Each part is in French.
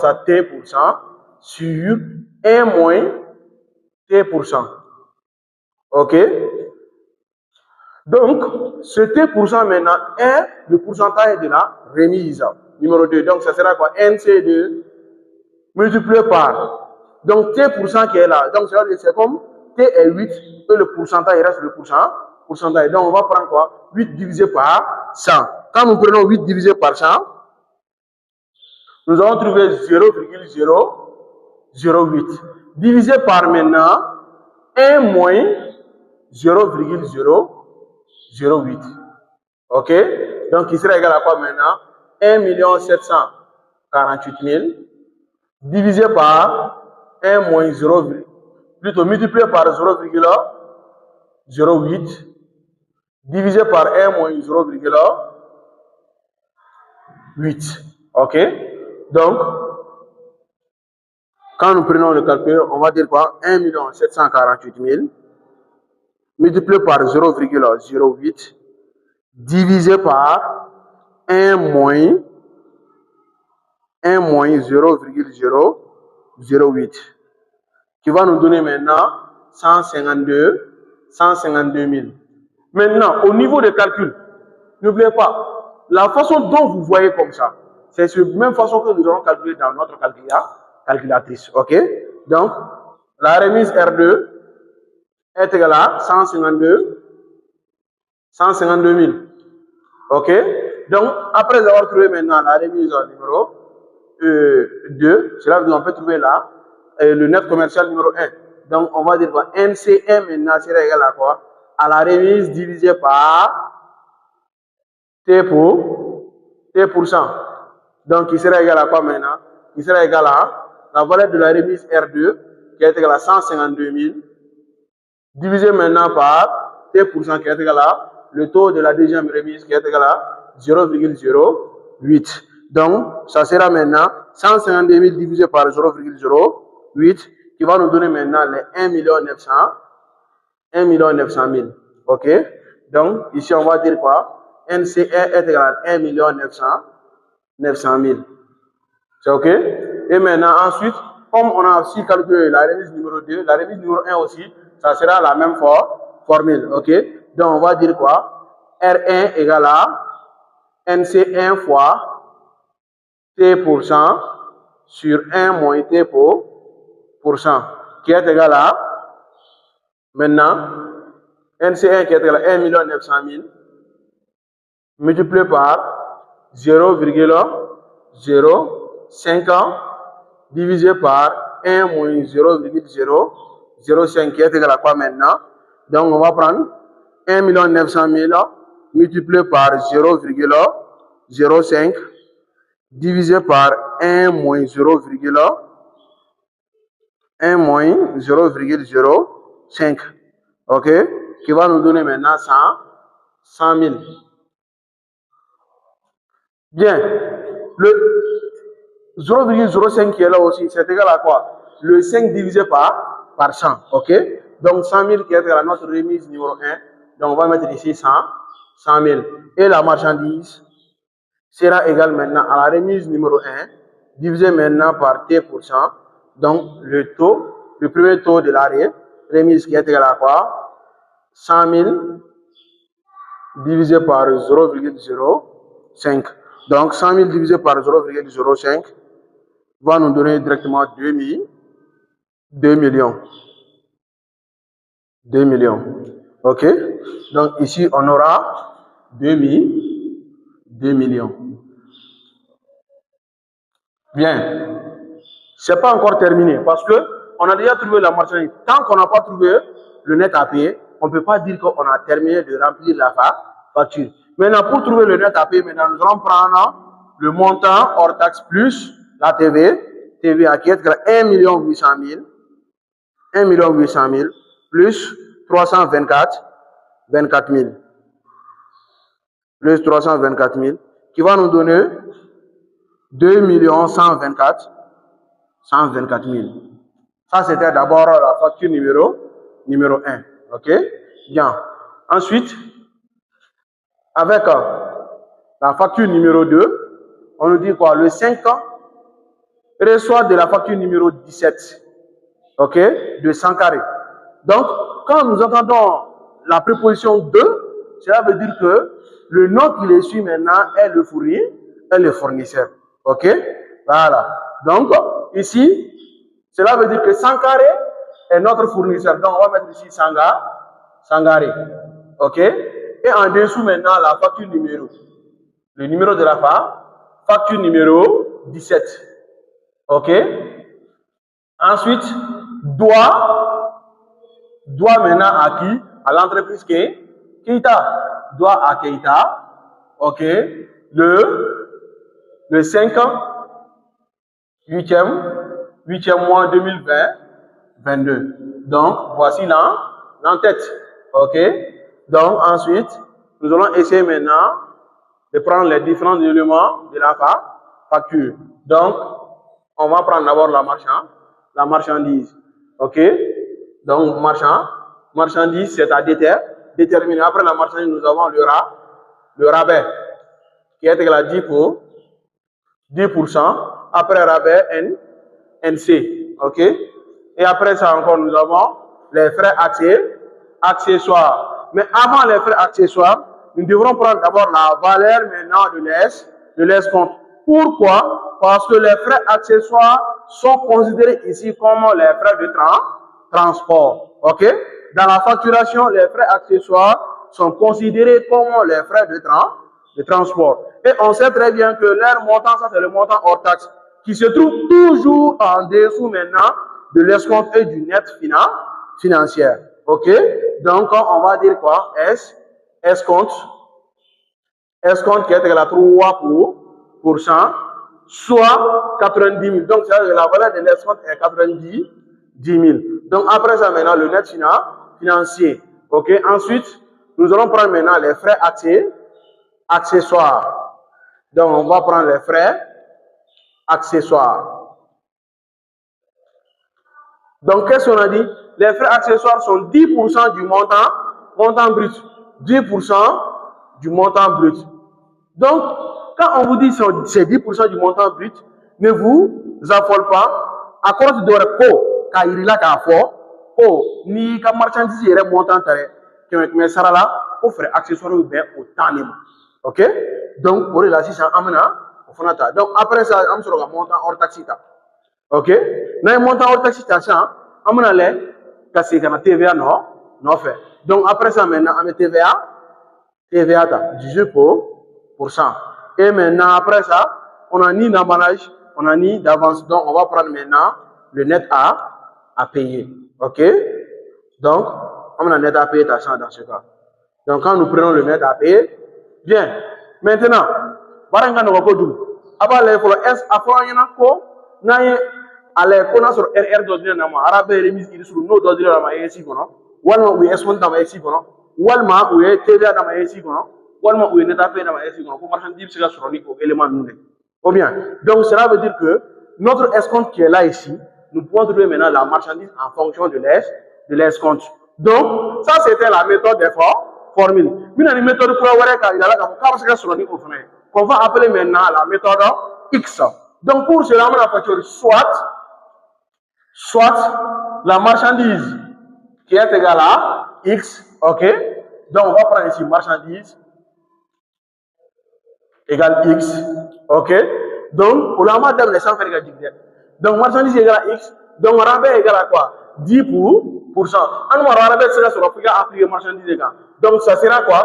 passe à T% sur 1 moins T%. OK? Donc, ce T% maintenant est le pourcentage de la remise. Numéro 2. Donc, ça sera quoi? NC2 multiplié par. Donc, T% qui est là. Donc, c'est comme T est 8 et le pourcentage reste le pourcentage. Donc, on va prendre quoi? 8 divisé par 100. Quand nous prenons 8 divisé par 100, nous allons trouver 0,008. Divisé par maintenant 1 moins 0,008. OK? Donc, il sera égal à quoi maintenant? 1 748 000 divisé par 1 moins 0, plutôt multiplié par 0,08 divisé par 1 moins 0,8. OK? Donc, quand nous prenons le calcul, on va dire quoi? 1 748 000 multiplié par 0,08 divisé par 1 moins 0,008 qui va nous donner maintenant 152 000. Maintenant, au niveau des calculs, n'oubliez pas, la façon dont vous voyez comme ça, c'est la même façon que nous allons calculer dans notre calculatrice. OK? Donc, la remise R2 est égale à 152 000. OK? Donc, après avoir trouvé maintenant la remise numéro 2, cela veut dire qu'on peut trouver là le net commercial numéro 1. Donc, on va dire quoi? NCM maintenant sera égal à quoi? À la remise divisée par T%. Donc, il sera égal à quoi maintenant? Il sera égal à la valeur de la remise R2 qui est égale à 152 000 divisé maintenant par T% qui est égal à le taux de la deuxième remise qui est égal à 0,08. Donc, ça sera maintenant 152 000 divisé par 0,08 qui va nous donner maintenant les 1 900 000. OK? Donc, ici, on va dire quoi? NCE est égal à 1 900 000. C'est OK? Et maintenant, ensuite, comme on a aussi calculé la remise numéro 2, la remise numéro 1 aussi, ça sera la même formule. OK? Donc, on va dire quoi? R1 égale à NC1 fois T% sur 1 moins T%, qui est égal à, maintenant, NC1 qui est égal à 1 900 000 multiplié par 0,05 divisé par 1 moins 0,005 qui est égal à quoi maintenant? Donc, on va prendre 1 900 000 multiplié par 0,05 divisé par 1 moins 0,05. OK? Qui va nous donner maintenant 100 000. Bien. Le 0,05 qui est là aussi, c'est égal à quoi? Le 5 divisé par 100. OK? Donc 100 000 qui est égal à notre remise numéro 1. Donc on va mettre ici 100 000. Et la marchandise sera égale maintenant à la remise numéro 1 divisé maintenant par T%. Donc le taux, le premier taux de la remise qui est égal à quoi? 100 000 divisé par 0,05. Donc 100 000 divisé par 0,05 va nous donner directement 2 millions. 2 millions. OK? Donc ici, on aura 2 millions. Bien. C'est pas encore terminé parce que on a déjà trouvé la marchandise. Tant qu'on n'a pas trouvé le net à payer, on ne peut pas dire qu'on a terminé de remplir la facture. Maintenant, pour trouver le net à payer, maintenant, nous allons prendre le montant hors taxe plus la TVA qui est égal à 1 800 000. 1 800 000 plus 324 000. Plus 324 000 qui va nous donner 2 124 000. Ça, c'était d'abord la facture numéro 1. OK? Bien. Ensuite, avec la facture numéro 2, on nous dit quoi? Le 5 reçoit de la facture numéro 17, ok, de 100 carrés. Donc, quand nous entendons la préposition de, cela veut dire que le nom qui les suit maintenant est le fournisseur. Ok? Voilà. Donc, ici, cela veut dire que 100 carrés est notre fournisseur. Donc, on va mettre ici 100 carrés. Ok? Et en dessous, maintenant, la facture numéro. Le numéro de la facture numéro 17. Ok? Ensuite, doit maintenant à qui? À l'entreprise Keita. Doit à Keita. Ok? Le 5 8e mois 2022. Donc, voici l'en-tête. Ok? Donc, ensuite, nous allons essayer maintenant de prendre les différents éléments de la facture. Donc, on va prendre d'abord la marchandise. Ok? Donc, marchandise, c'est à déterminer. Après la marchandise, nous avons le rabais, qui est égal à 10%. Après rabais, NC. Ok? Et après ça encore, nous avons les frais accessoires. Mais avant les frais accessoires, nous devrons prendre d'abord la valeur maintenant de l'escompte. Pourquoi? Parce que les frais accessoires sont considérés ici comme les frais de transport. Ok? Dans la facturation, les frais accessoires sont considérés comme les frais de transport. Et on sait très bien que leur montant, ça c'est le montant hors taxe, qui se trouve toujours en dessous maintenant de l'escompte et du net financier. Ok? Donc, on va dire quoi? Escompte qui est égal à 3%, soit 90 000. Donc, la valeur de l'escompte est 90 000. Donc, après ça, maintenant, le net financier. Ok? Ensuite, nous allons prendre maintenant les frais accessoires. Donc, on va prendre les frais accessoires. Donc, qu'est-ce qu'on a dit? Les frais accessoires sont 10% du montant brut. 10% du montant brut. Donc, quand on vous dit que c'est 10% du montant brut, ne vous affolez pas. À cause de ko, car il a qu'à fort, ni ka marchandise est montant taré, mais ça là, on ferait accessoires ou bien au temps. Ok? Donc, pour la 600 amena, au fond. Donc, après ça, on sera montant hors taxita. Ok? Dans le montant hors taxita, on a les cassés quand TVA non fait. Donc, après ça, maintenant, on met TVA 18%. Et maintenant, après ça, on a ni d'emballage, on a ni d'avance. Donc, on va prendre maintenant le net à payer. Ok? Donc, on a le net à payer dans ce cas. Donc, quand nous prenons le net à payer, bien. Maintenant, baranga no ko dum. Aba le folo S afo yana ko na ye ale ko na sur RR do dina ma arabe remise iri sur no do dina ma yesi kono. Walma u S1 da ma yesi kono. Walma u TVA da ma yesi kono. Walma u net à payer da ma yesi kono. Ko marchand dib sega sur ni ko élément nous. Ou bien. Donc, cela veut dire que notre escompte qui est là ici, nous pouvons trouver maintenant la marchandise en fonction de l'escompte. Donc, ça c'était la méthode d'effort. Formule. Mais la méthode qu'on va appeler maintenant la méthode X. Donc pour cela, on a fait soit la marchandise qui est égale à X, ok? Donc on va prendre ici marchandise égale X, ok? Donc pour la madame les sans faire égal. Donc marchandise égale à X, donc rabais égale à quoi? 10%. On va rabais c'est sur la appliquer marchandise égale. Donc, ça sera quoi?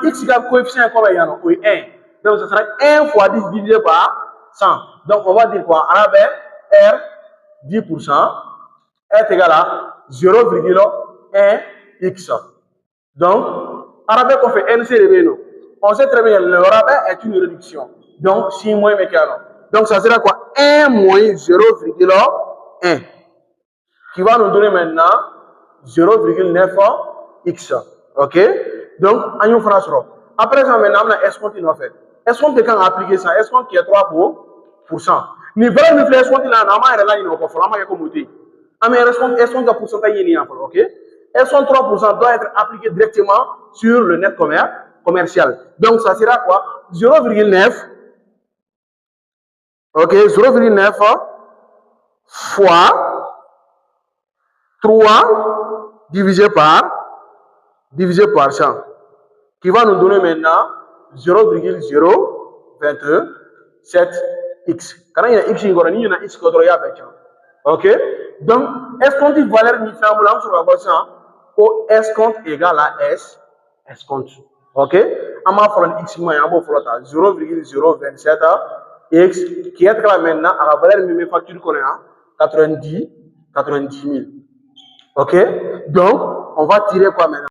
X égale coefficient combien il y a? 1. Donc, ça sera 1 fois 10 divisé par 100. Donc, on va dire quoi? Rabais R 10% est égal à 0,1 X. Donc, rabais qu'on fait NC, on sait très bien que le rabais est une réduction. Donc, 6 moins mécano. Donc, ça sera quoi? 1 moins 0,1 qui va nous donner maintenant 0,9 X. Ok? Donc, on fera ça. Après ça, maintenant, on a escompte qui nous fait. Escompte quand on applique ça, escompte qui est 3%. Mais vraiment, nous faisons escompte là, on a là, il nous faut faire comme outil. Mais escompte de pourcentage, il y a ok? Escompte 3% doit être appliqué directement sur le net commercial. Donc, ça sera quoi? 0,9. Ok? 0,9 fois 3 divisé par 100, qui va nous donner maintenant 0,027x. Quand il y a x, il y a x, ok? Donc, escompte valeur mi-famille, on va ça, au escompte égale à s, escompte. Ok? On va faire un x, on va faire 0,027x, qui est là maintenant à la valeur mi-facture qu'on a, 90 000. Ok? Donc, on va tirer quoi maintenant?